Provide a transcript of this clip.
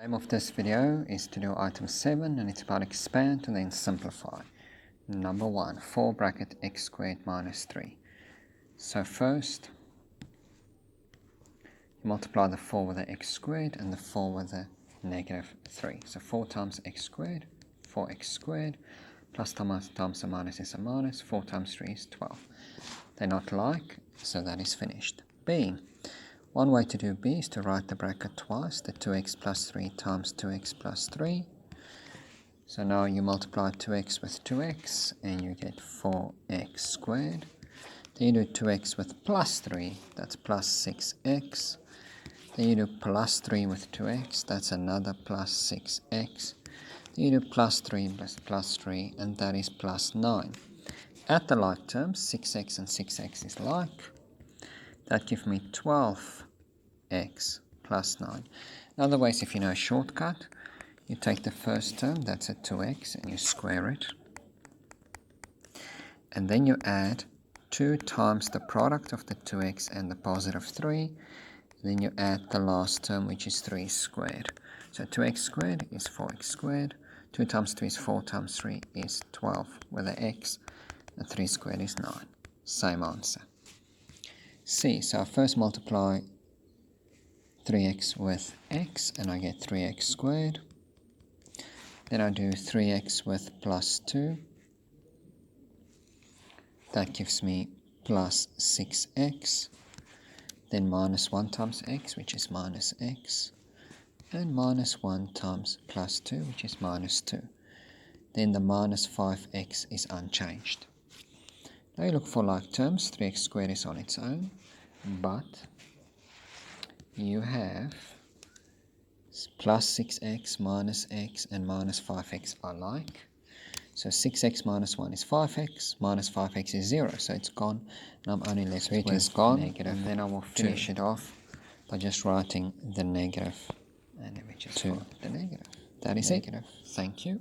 The aim of this video is to do item 7, and it's about expand and then simplify. Number 1, 4 bracket x squared minus 3. So first, you multiply the 4 with the x squared and the 4 with the negative 3. So 4 times x squared, 4x squared, plus times a minus is a minus, 4 times 3 is 12. They're not like, so that is finished. B. One way to do B is to write the bracket twice, the 2x plus 3 times 2x plus 3. So now you multiply 2x with 2x and you get 4x squared. Then you do 2x with plus 3, that's plus 6x. Then you do plus 3 with 2x, that's another plus 6x. Then you do plus 3 plus 3, and that is plus 9. Add the like terms, 6x and 6x is like. That gives me 12x plus 9. In other ways, if you know a shortcut, you take the first term, that's a 2x, and you square it. And then you add 2 times the product of the 2x and the positive 3. Then you add the last term, which is 3 squared. So 2x squared is 4x squared. 2 times 2 is 4 times 3 is 12 with the x. And 3 squared is 9. Same answer. C. So I first multiply 3x with x, and I get 3x squared. Then I do 3x with plus 2. That gives me plus 6x. Then minus 1 times x, which is minus x. And minus 1 times plus 2, which is minus 2. Then the minus 5x is unchanged. Now you look for like terms. 3x squared is on its own, but you have plus 6x minus x and minus 5x are like. So 6x minus 1 is 5x, minus 5x is 0, so it's gone, and I'm only left with negative. And then I will finish it off by just writing the negative, and then we just write the negative. That is it. Thank you.